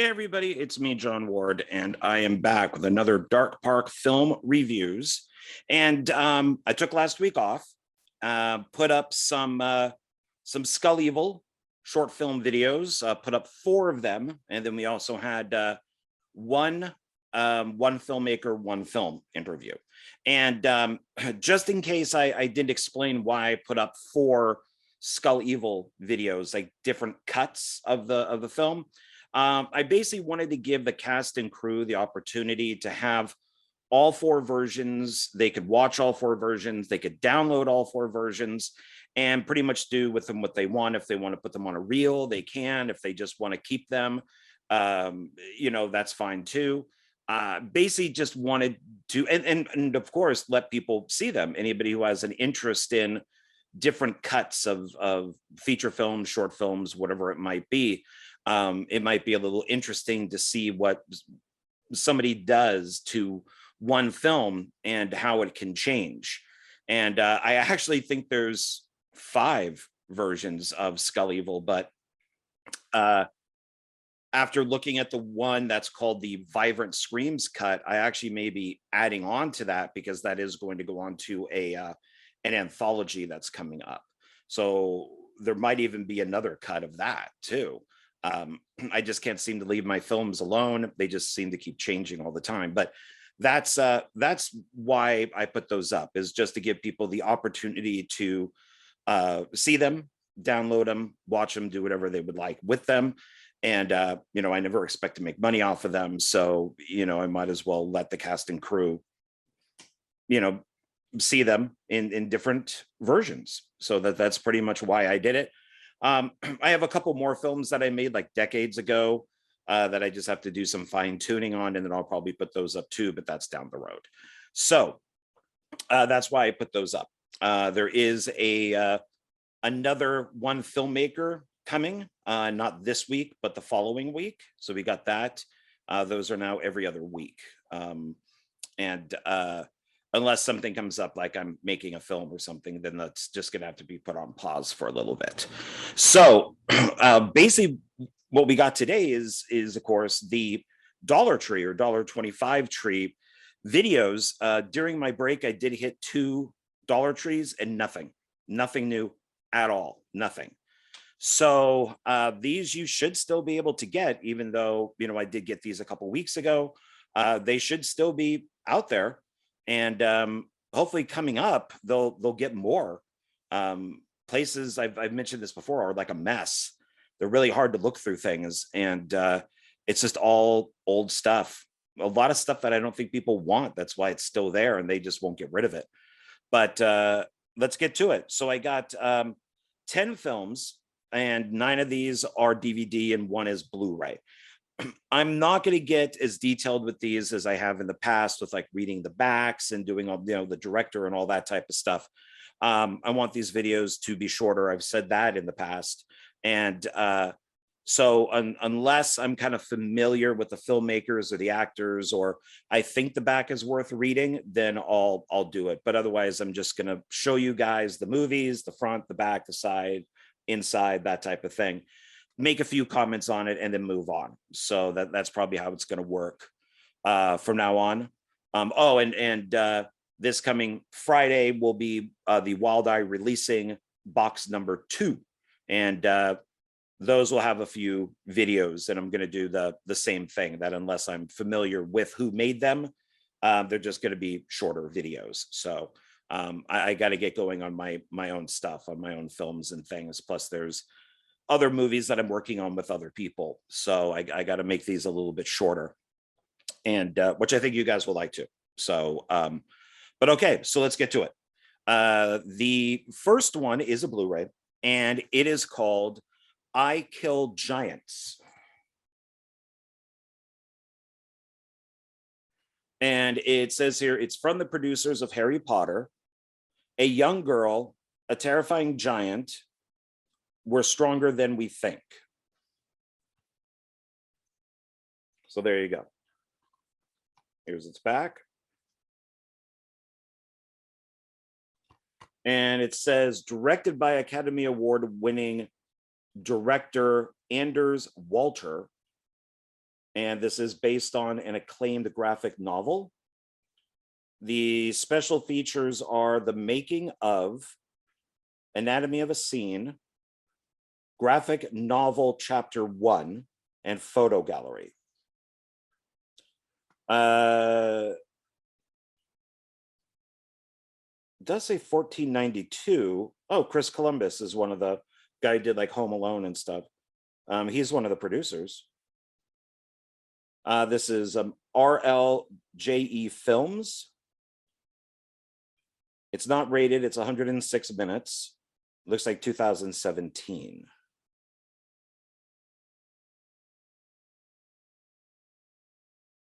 Hey everybody, it's me, John Ward, and I am back with another Dark Park film reviews. And I took last week off, put up some Skull Evil short film videos, put up 4 of them, and then we also had one one filmmaker, one film interview. And just in case I didn't explain why I put up 4 Skull Evil videos, like different cuts of the film. I basically wanted to give the cast and crew the opportunity to have all 4 versions. They could watch all 4 versions. They could download all 4 versions and pretty much do with them what they want. If they want to put them on a reel, they can. If they just want to keep them, that's fine too. Basically just wanted to, and of course, let people see them. Anybody who has an interest in different cuts of feature films, short films, whatever it might be. It might be a little interesting to see what somebody does to one film and how it can change. And I actually think there's 5 versions of Skull Evil, but after looking at the one that's called the Vibrant Screams cut, I actually may be adding on to that because that is going to go on to an anthology that's coming up. So there might even be another cut of that too. I just can't seem to leave my films alone. They just seem to keep changing all the time. But that's why I put those up, is just to give people the opportunity to see them, download them, watch them, do whatever they would like with them. And I never expect to make money off of them, so I might as well let the cast and crew see them in different versions. So that's pretty much why I did it. I have a couple more films that I made like decades ago that I just have to do some fine tuning on, and then I'll probably put those up too, but that's down the road. So that's why I put those up. There is another one filmmaker coming, not this week, but the following week. So we got that. Those are now every other week. Unless something comes up like I'm making a film or something, then that's just going to have to be put on pause for a little bit. So basically what we got today is of course the Dollar Tree or $1.25 tree videos. During my break, I did hit 2 Dollar Trees and nothing new at all, nothing. So these you should still be able to get, even though, I did get these a couple weeks ago. They should still be out there. And hopefully coming up, they'll get more. Places I've mentioned this before are like a mess. They're really hard to look through things, and it's just all old stuff. A lot of stuff that I don't think people want. That's why it's still there, and they just won't get rid of it. But let's get to it. So I got 10 films, and 9 of these are DVD, and 1 is Blu-ray. I'm not going to get as detailed with these as I have in the past with like reading the backs and doing all, the director and all that type of stuff. I want these videos to be shorter. I've said that in the past. And so unless I'm kind of familiar with the filmmakers or the actors, or I think the back is worth reading, then I'll do it. But otherwise, I'm just going to show you guys the movies, the front, the back, the side, inside, that type of thing. Make a few comments on it and then move on. So that's probably how it's going to work from now on. This coming Friday will be the Wild Eye releasing box number 2, and those will have a few videos, and I'm going to do the same thing, that unless I'm familiar with who made them, they're just going to be shorter videos. So I got to get going on my own stuff, on my own films and things. Plus there's other movies that I'm working on with other people. So I got to make these a little bit shorter, and which I think you guys will like too. So, but okay, so let's get to it. The first one is a Blu-ray, and it is called I Kill Giants. And it says here, it's from the producers of Harry Potter. A young girl, a terrifying giant, we're stronger than we think. So there you go. Here's its back. And it says, directed by Academy Award winning director Anders Walter, And this is based on an acclaimed graphic novel. The special features are the making of, anatomy of a scene, graphic novel chapter 1, and photo gallery. It does say 1492. Oh, Chris Columbus is one of the guy who did like Home Alone and stuff. He's one of the producers. This is RLJE Films. It's not rated. It's 106 minutes. Looks like 2017.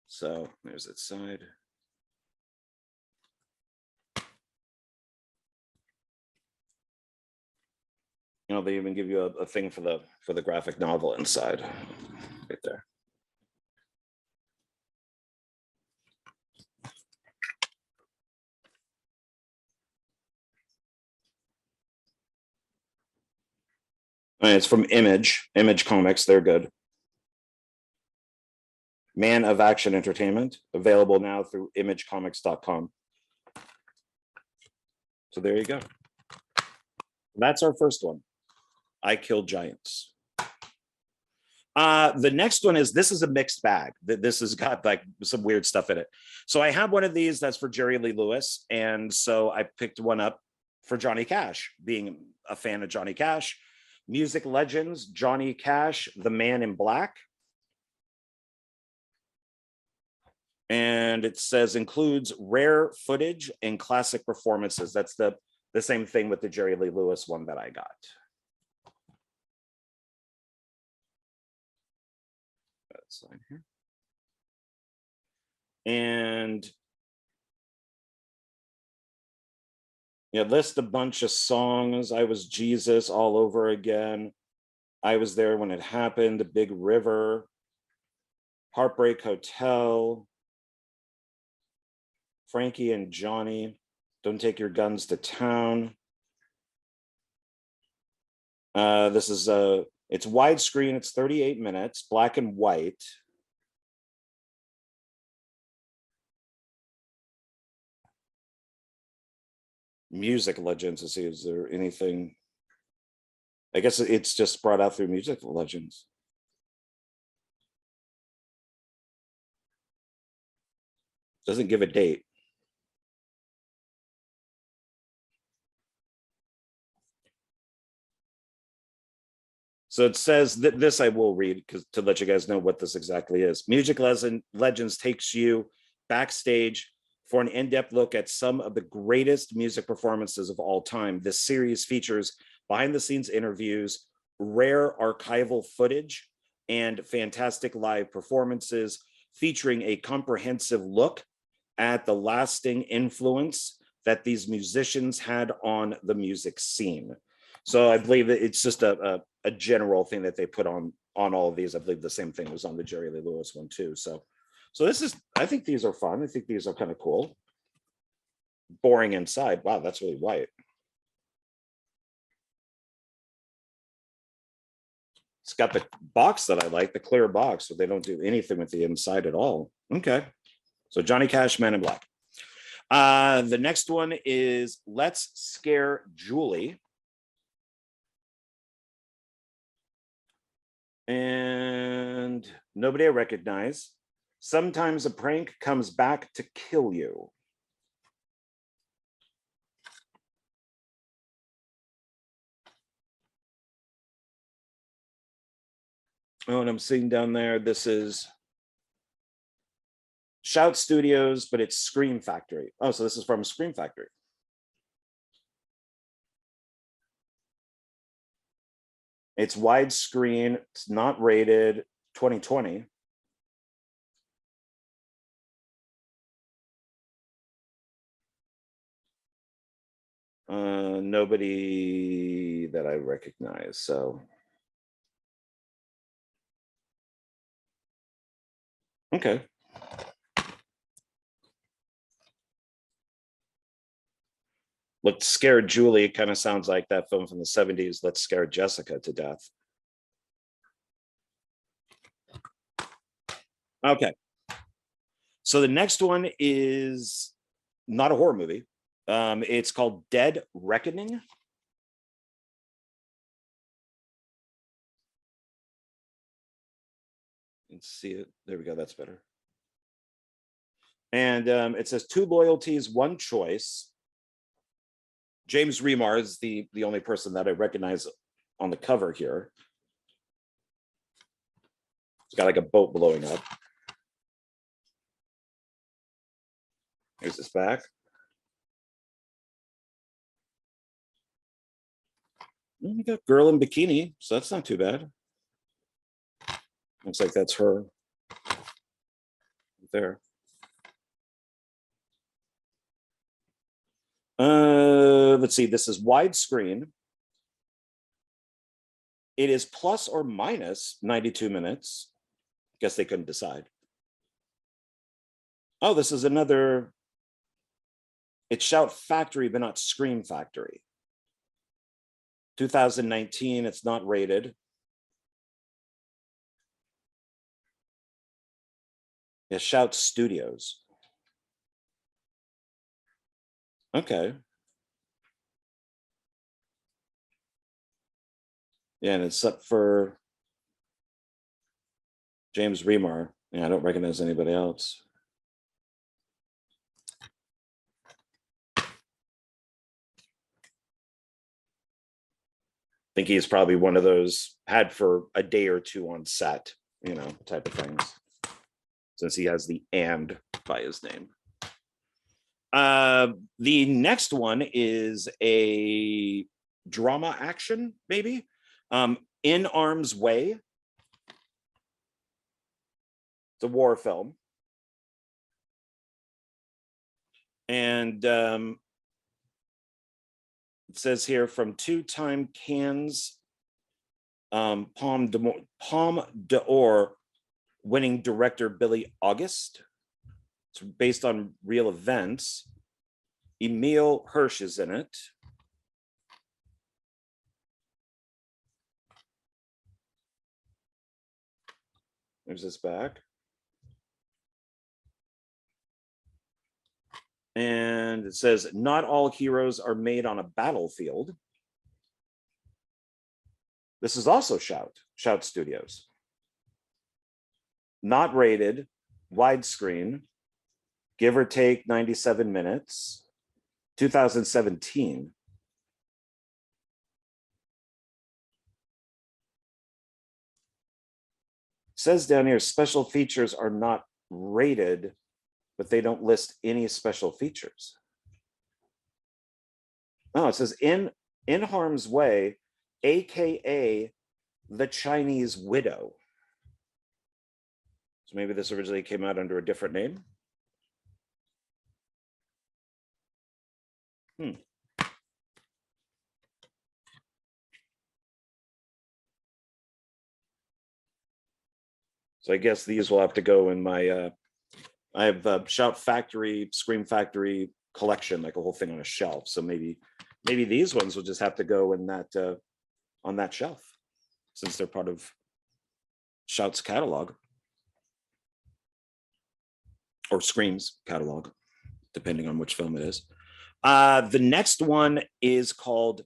So there's its side. You know, they even give you a thing for the graphic novel inside, right there. And it's from Image Comics. They're good. Man of Action Entertainment, available now through imagecomics.com. So there you go. That's our first one. I Kill Giants. The next one is, this is a mixed bag. This has got like some weird stuff in it. So I have one of these that's for Jerry Lee Lewis. And so I picked one up for Johnny Cash, being a fan of Johnny Cash. Music Legends, Johnny Cash, The Man in Black. And it says includes rare footage and classic performances. That's the same thing with the Jerry Lee Lewis one that I got. Sign here. And yeah, list a bunch of songs. I Was Jesus, All Over Again. I Was There When It Happened, Big River, Heartbreak Hotel, Frankie and Johnny, Don't Take Your Guns to Town. This is it's widescreen, it's 38 minutes, black and white. Music Legends, to see, is there anything? I guess it's just brought out through Music Legends. Doesn't give a date. So it says that this I will read because to let you guys know what this exactly is. Music Legends takes you backstage for an in-depth look at some of the greatest music performances of all time. This series features behind-the-scenes interviews, rare archival footage, and fantastic live performances featuring a comprehensive look at the lasting influence that these musicians had on the music scene. So I believe that it's just a general thing that they put on all of these. I believe the same thing was on the Jerry Lee Lewis one too. So this is, I think these are fun. I think these are kind of cool. Boring inside. Wow, that's really white. It's got the box that I like, the clear box, so they don't do anything with the inside at all. Okay. So Johnny Cash, Man in Black. The next one is Let's Scare Julie. And nobody I recognize. Sometimes a prank comes back to kill you. Oh, and I'm seeing down there, this is Shout Studios, but it's Scream Factory. Oh, so this is from Scream Factory. It's widescreen. It's not rated. 2020. Nobody that I recognize. So, okay. Let's Scare Julie kind of sounds like that film from the 70s. Let's Scare Jessica to Death. Okay. So the next one is not a horror movie. It's called Dead Reckoning. Let's see it. There we go. That's better. And it says 2 loyalties, 1 choice. James Remar is the only person that I recognize on the cover here. It's got like a boat blowing up. Here's his back. We got girl in bikini, so that's not too bad. Looks like that's her there. Let's see. This is widescreen. It is plus or minus 92 minutes. Guess they couldn't decide. Oh, this is another. It's Shout Factory, but not Scream Factory. 2019. It's not rated. Yeah, Shout Studios. Okay. Yeah, and it's up for James Remar. Yeah, I don't recognize anybody else. I think he's probably one of those had for a day or two on set, you know, type of things, since he has the "and" by his name. The next one is a drama action, maybe. In Arm's Way. It's a war film. And it says here from 2-time Cannes Palme d'Or winning director Billy August. It's based on real events. Emil Hirsch is in it. There's his back. And it says, not all heroes are made on a battlefield. This is also Shout Studios. Not rated, widescreen, give or take 97 minutes, 2017. It says down here, special features are not rated, but they don't list any special features. No, it says in Harm's Way, AKA the Chinese Widow. So maybe this originally came out under a different name. So I guess these will have to go in my, I have Shout Factory, Scream Factory collection, like a whole thing on a shelf. So maybe these ones will just have to go in that, on that shelf, since they're part of Shout's catalog. Or Scream's catalog, depending on which film it is. The next one is called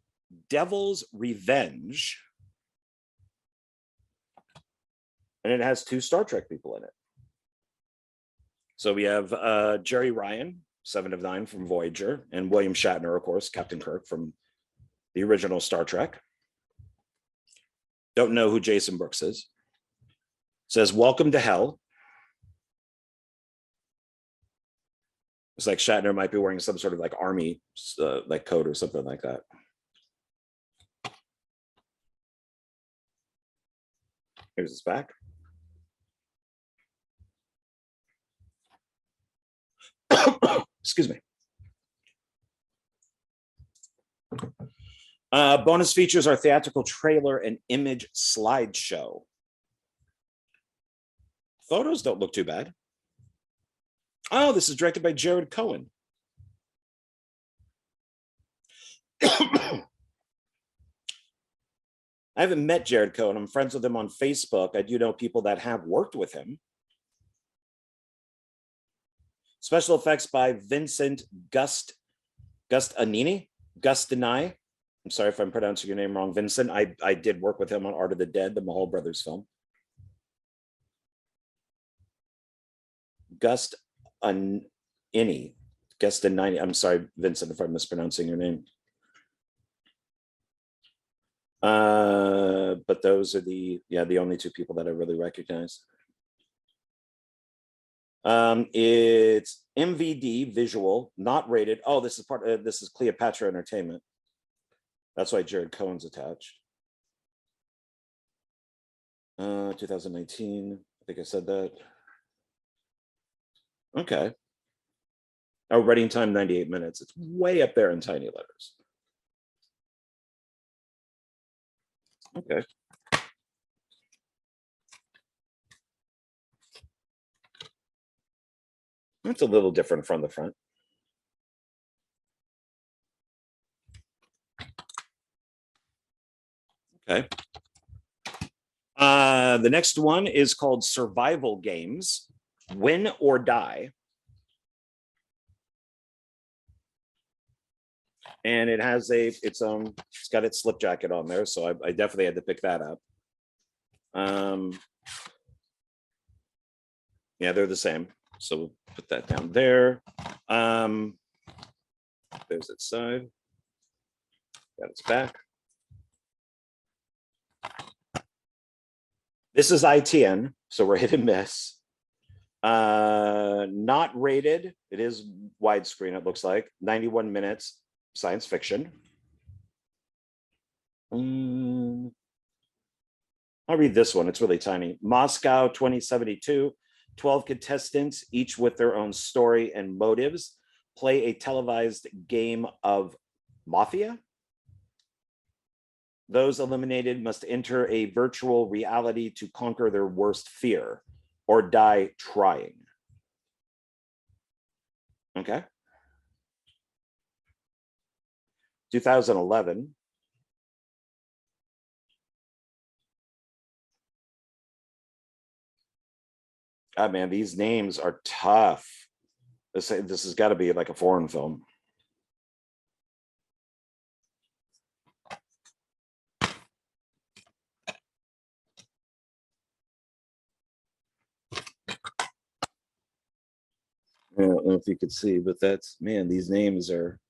Devil's Revenge. And it has 2 Star Trek people in it. So we have Jerry Ryan, 7 of 9 from Voyager, and William Shatner, of course, Captain Kirk from the original Star Trek. Don't know who Jason Brooks is. It says, welcome to hell. It's like Shatner might be wearing some sort of like army like coat or something like that. Here's his back. Excuse me. Bonus features are theatrical trailer and image slideshow. Photos don't look too bad. Oh, this is directed by Jared Cohen. I haven't met Jared Cohen. I'm friends with him on Facebook. I do know people that have worked with him. Special effects by Vincent Gustinai. I'm sorry if I'm pronouncing your name wrong, Vincent. I did work with him on Art of the Dead, the Mahal Brothers film. Gustinai. I'm sorry, Vincent, if I'm mispronouncing your name. But those are the only two people that I really recognize. It's MVD visual, not rated. Oh, this is Cleopatra Entertainment. That's why Jared Cohen's attached. 2019. I think I said that. Okay. Oh, running time 98 minutes. It's way up there in tiny letters. Okay. It's a little different from the front. Okay. The next one is called Survival Games, Win or Die. And it has it's got its slip jacket on there, so I definitely had to pick that up. Yeah, they're the same. So we'll put that down there. There's its side. Got its back. This is ITN, so we're hit and miss. Not rated. It is widescreen, it looks like. 91 minutes, science fiction. I'll read this one. It's really tiny. Moscow 2072. 12 contestants, each with their own story and motives, play a televised game of Mafia. Those eliminated must enter a virtual reality to conquer their worst fear or die trying. Okay. 2011. God, man, these names are tough. This has got to be like a foreign film. I don't know if you could see, but man, these names are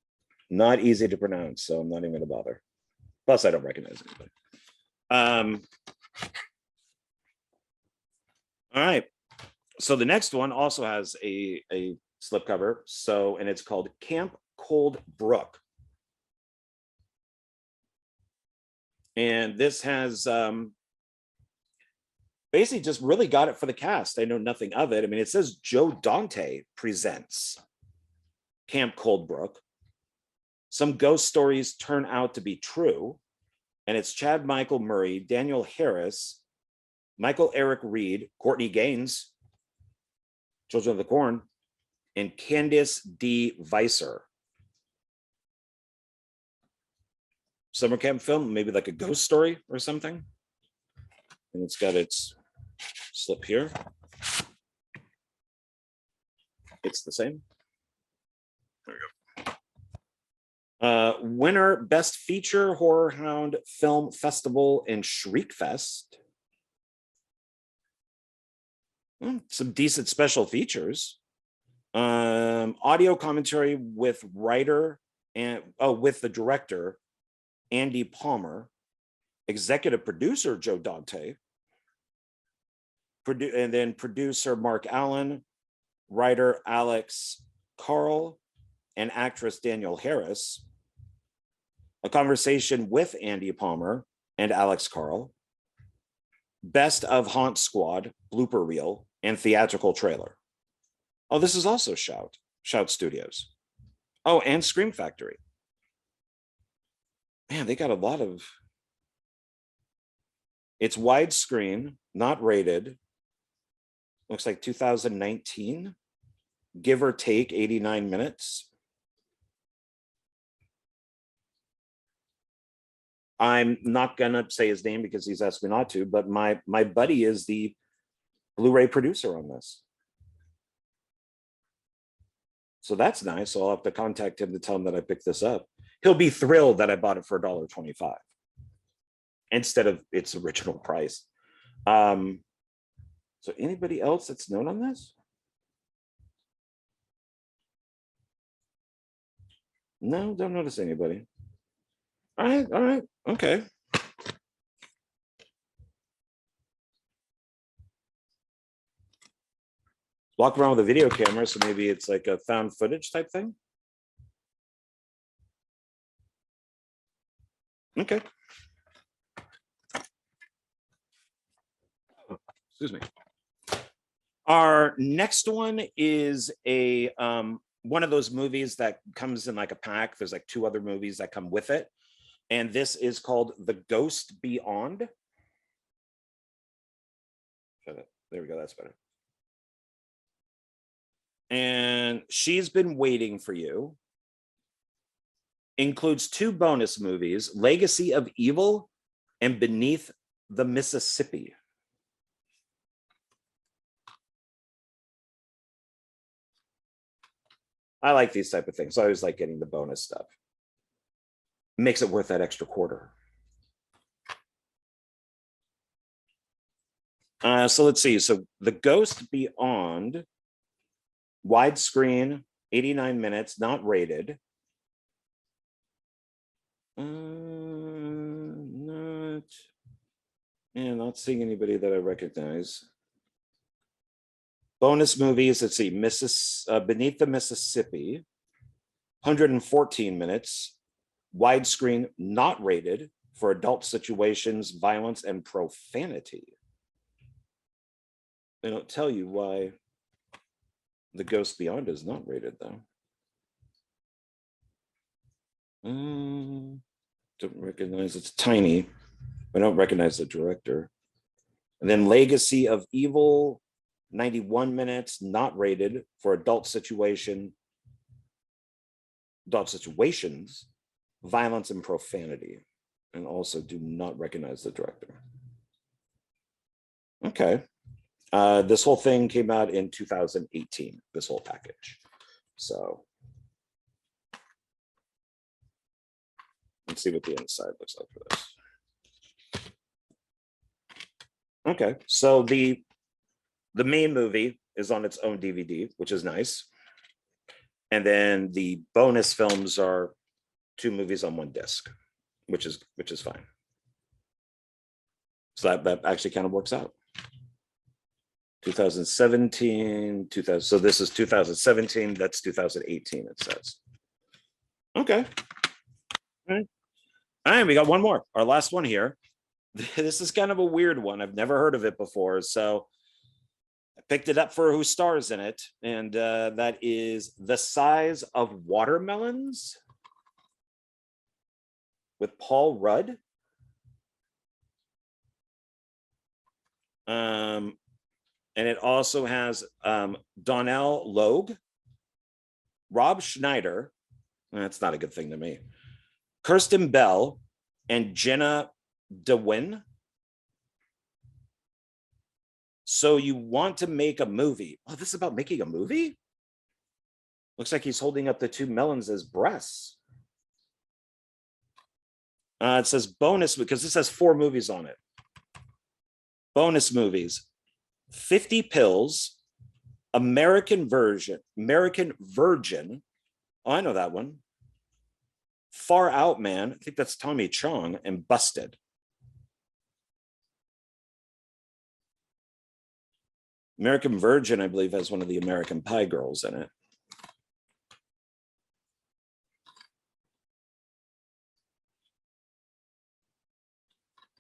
not easy to pronounce, so I'm not even going to bother. Plus, I don't recognize anybody. All right. So the next one also has a slipcover. And it's called Camp Coldbrook. And this has basically just really got it for the cast. I know nothing of it. I mean, it says Joe Dante presents Camp Coldbrook. Some ghost stories turn out to be true. And it's Chad Michael Murray, Daniel Harris, Michael Eric Reed, Courtney Gaines, Children of the Corn, and Candice D. Weiser. Summer camp film, maybe like a ghost story or something. And it's got its slip here. It's the same. There we go. Winner, Best Feature Horror Hound Film Festival and Shriekfest. Some decent special features. Audio commentary with writer and with the director Andy Palmer, executive producer Joe Dante, and then producer Mark Allen, writer Alex Carl, and actress Daniel Harris. A conversation with Andy Palmer and Alex Carl. Best of Haunt Squad, blooper reel, and theatrical trailer. Oh, this is also Shout Studios. Oh, and Scream Factory. Man, they got a lot of... It's widescreen, not rated. Looks like 2019. Give or take 89 minutes. I'm not gonna say his name because he's asked me not to, but my buddy is the Blu-ray producer on this. So that's nice. So I'll have to contact him to tell him that I picked this up. He'll be thrilled that I bought it for $1.25 instead of its original price. So anybody else that's known on this? No, don't notice anybody. All right, okay. Walk around with a video camera, so maybe it's like a found footage type thing. Okay. Excuse me. Our next one is a one of those movies that comes in like a pack. There's like 2 other movies that come with it. And this is called The Ghost Beyond. Shut up. There we go. That's better. And She's Been Waiting for You. Includes 2 bonus movies, Legacy of Evil and Beneath the Mississippi. I like these type of things. I always like getting the bonus stuff. Makes it worth that extra quarter. So let's see. So The Ghost Beyond, widescreen, 89 minutes, not rated. Not seeing anybody that I recognize. Bonus movies, let's see, Beneath the Mississippi, 114 minutes, widescreen, not rated, for adult situations, violence, and profanity. They don't tell you why The Ghost Beyond is not rated, though. Don't recognize, it's tiny. I don't recognize the director. And then Legacy of Evil, 91 minutes, not rated, for adult situations, violence, and profanity. And also do not recognize the director. Okay. This whole thing came out in 2018, this whole package. So let's see what the inside looks like for this. Okay, so the main movie is on its own DVD, which is nice. And then the bonus films are 2 movies on 1 disc, which is fine. So that actually kind of works out. 2017, 2000. So this is 2017. That's 2018. It says. Okay. All right. We got one more. Our last one here. This is kind of a weird one. I've never heard of it before. So I picked it up for who stars in it. And that is The Size of Watermelons with Paul Rudd. And it also has Donnell Logue, Rob Schneider. That's not a good thing to me. Kirsten Bell and Jenna DeWin. So you want to make a movie? Oh, this is about making a movie? Looks like he's holding up the 2 melons as breasts. It says bonus, because this has 4 movies on it. Bonus movies: 50 Pills, American Virgin. Oh, I know that one. Far Out Man, I think that's Tommy Chong, and Busted. American Virgin, I believe, has one of the American Pie girls in it.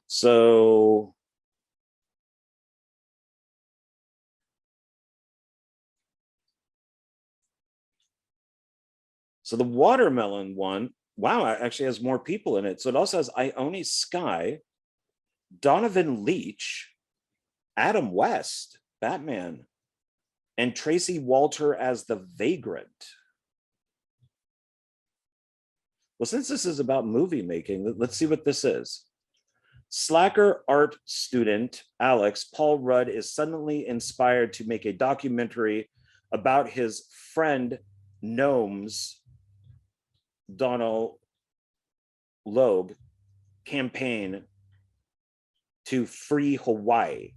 So the watermelon one, wow, it actually has more people in it. So it also has Ione Skye, Donovan Leitch, Adam West, Batman, and Tracy Walter as the Vagrant. Well, since this is about movie making, let's see what this is. Slacker art student Alex Paul Rudd is suddenly inspired to make a documentary about his friend Gnomes Donald Logue campaign to free Hawaii.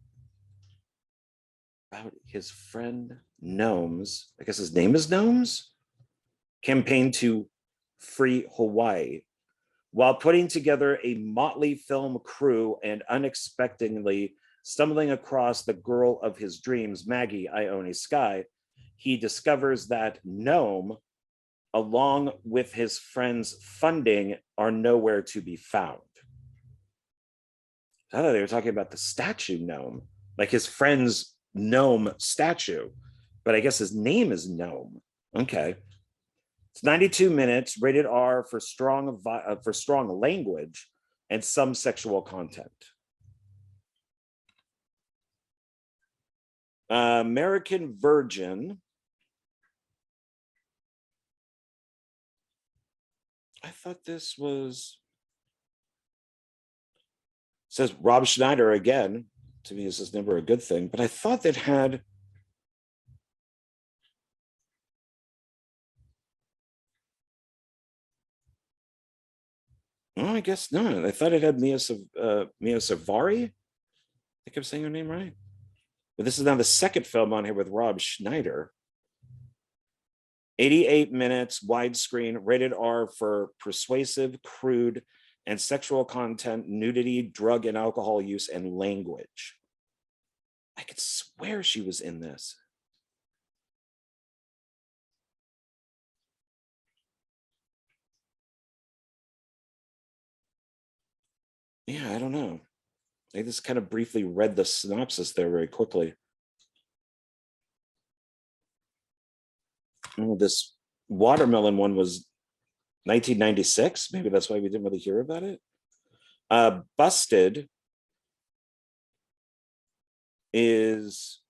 About his friend Gnomes, I guess his name is Gnomes, campaign to free Hawaii while putting together a motley film crew and unexpectedly stumbling across the girl of his dreams, Maggie Ione Sky. He discovers that Gnome, along with his friends' funding, are nowhere to be found. I thought they were talking about the statue Gnome, like his friend's gnome statue, but I guess his name is Gnome. Okay. It's 92 minutes, rated R for strong language and some sexual content. American Virgin. I thought this was, it says Rob Schneider again. To me, this is never a good thing, but I thought that had, oh, I guess not. I thought it had Mia Savari. I think I'm saying her name right. But this is now the second film on here with Rob Schneider. 88 minutes, widescreen, rated R for persuasive, crude, and sexual content, nudity, drug and alcohol use, and language. I could swear she was in this. Yeah, I don't know. I just kind of briefly read the synopsis there very quickly. Oh, this watermelon one was 1996. Maybe that's why we didn't really hear about it. Busted is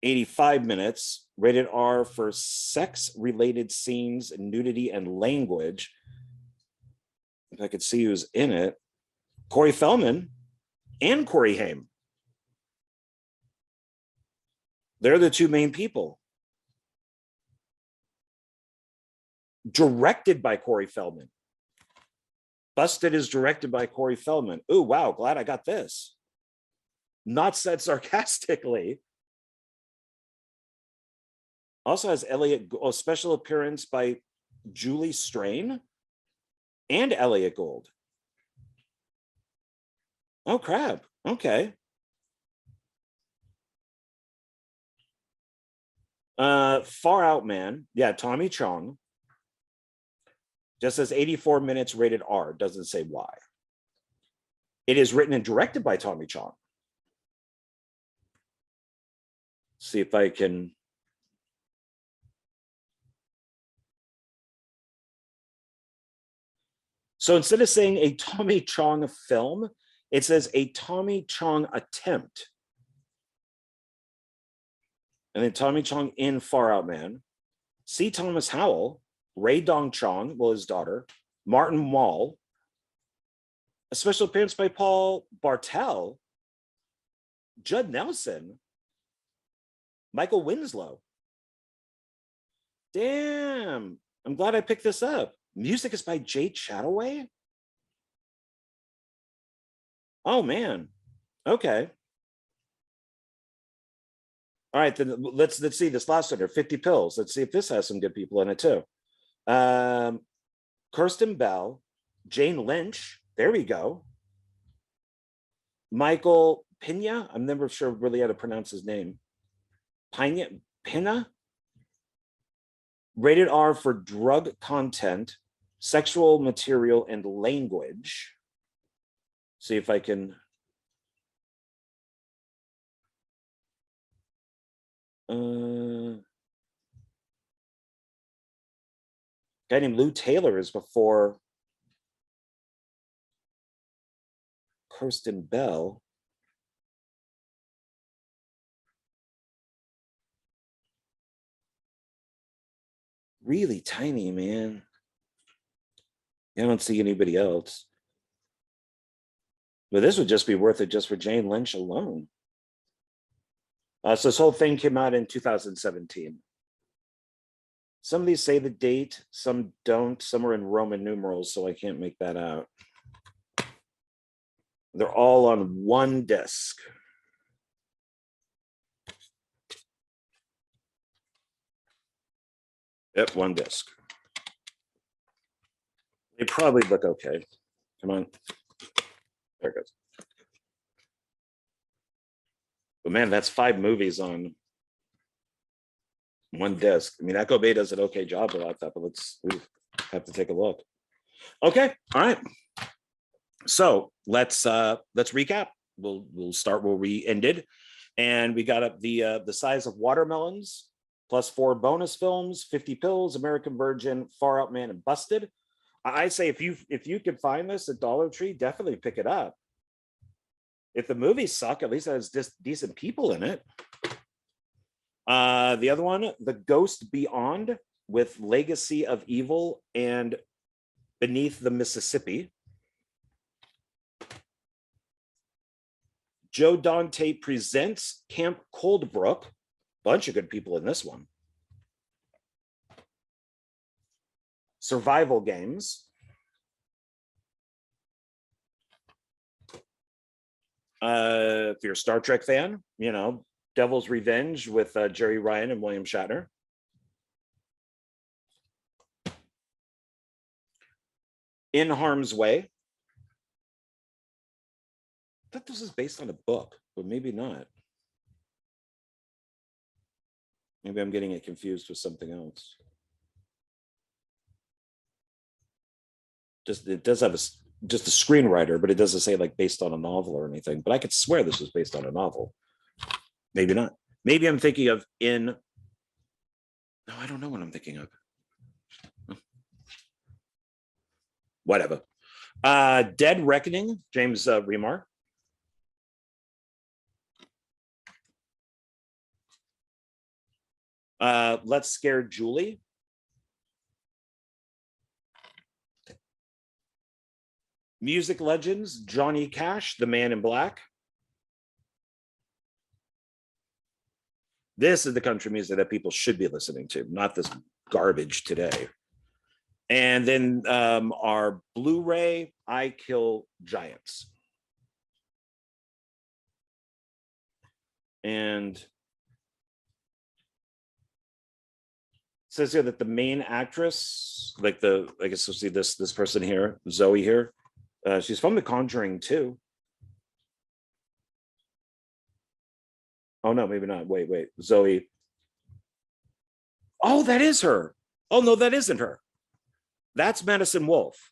85 minutes, rated R for sex-related scenes, nudity, and language. If I could see who's in it. Corey Feldman and Corey Haim. They're the two main people. Directed by Corey Feldman. Busted is directed by Corey Feldman. Ooh, wow, glad I got this. Not said sarcastically. Also has a special appearance by Julie Strain and Elliot Gould. Oh, crap. Okay. Far Out Man. Yeah, Tommy Chong. Just says 84 minutes, rated R. Doesn't say why. It is written and directed by Tommy Chong. See if I can. So instead of saying a Tommy Chong film, it says a Tommy Chong attempt. And then Tommy Chong in Far Out Man. C. Thomas Howell, Ray Dong Chong, well, his daughter, Martin Wall. A special appearance by Paul Bartel, Judd Nelson, Michael Winslow. Damn, I'm glad I picked this up. Music is by Jay Chataway. Oh, man. Okay. All right, then let's see this last one here, 50 Pills. Let's see if this has some good people in it too. Kirsten Bell, Jane Lynch, there we go. Michael Pena, I'm never sure really how to pronounce his name. Pena? Rated R for drug content, sexual material, and language. See if I can. Guy named Lou Taylor is before Kirsten Bell. Really tiny, man. I don't see anybody else. But this would just be worth it just for Jane Lynch alone. So this whole thing came out in 2017. Some of these say the date, some don't. Some are in Roman numerals, so I can't make that out. They're all on one disc. Yep, one disc. They probably look okay. Come on. There it goes. But man, that's 5 movies on one disc. I mean, Echo Bay does an okay job about that, but we have to take a look. Okay, all right. So let's recap. We'll start where we ended, and we got up the size of watermelons, plus 4 bonus films, 50 pills, American Virgin, Far Out Man, and Busted. I say if you could find this at Dollar Tree, definitely pick it up. If the movies suck, at least it has just decent people in it. The other one, The Ghost Beyond, with Legacy of Evil and Beneath the Mississippi. Joe Dante presents Camp Coldbrook. Bunch of good people in this one. Survival Games. If you're a Star Trek fan, you know, Devil's Revenge with Jerry Ryan and William Shatner. In Harm's Way. I thought this is based on a book, but maybe not. Maybe I'm getting it confused with something else. It does have just a screenwriter, but it doesn't say like based on a novel or anything. But I could swear this was based on a novel. Maybe not. Maybe I'm thinking of No, I don't know what I'm thinking of. Whatever. Dead Reckoning, James Remar. Let's Scare Julie. Music Legends, Johnny Cash, The Man in Black. This is the country music that people should be listening to, not this garbage today. And then our Blu-ray, I Kill Giants. And it says here that the main actress, like I guess you'll see this person here, Zoe here, she's from The Conjuring too. Oh no, maybe not. Wait, Zoe. Oh, that is her. Oh no, that isn't her. That's Madison Wolfe.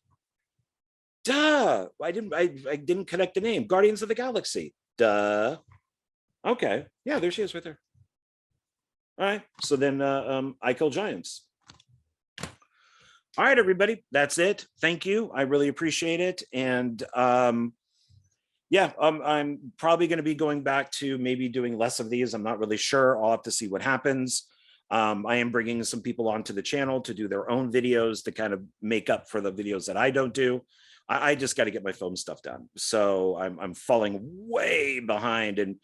Duh. I didn't connect the name. Guardians of the Galaxy. Duh. Okay. Yeah, there she is right there. All right. So then I Kill Giants. All right, everybody. That's it. Thank you. I really appreciate it. And yeah, I'm probably going to be going back to maybe doing less of these. I'm not really sure. I'll have to see what happens. I am bringing some people onto the channel to do their own videos to kind of make up for the videos that I don't do. I just got to get my film stuff done. So I'm falling way behind, and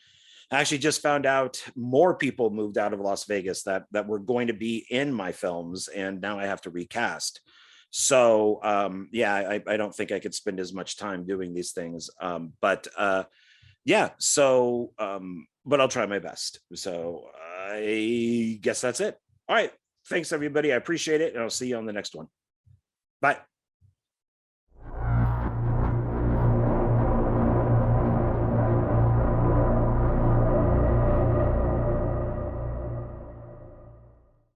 I actually just found out more people moved out of Las Vegas that were going to be in my films, and now I have to recast. So yeah, I don't think I could spend as much time doing these things. Yeah, so but I'll try my best. So I guess that's it. All right. Thanks, everybody. I appreciate it. And I'll see you on the next one. Bye.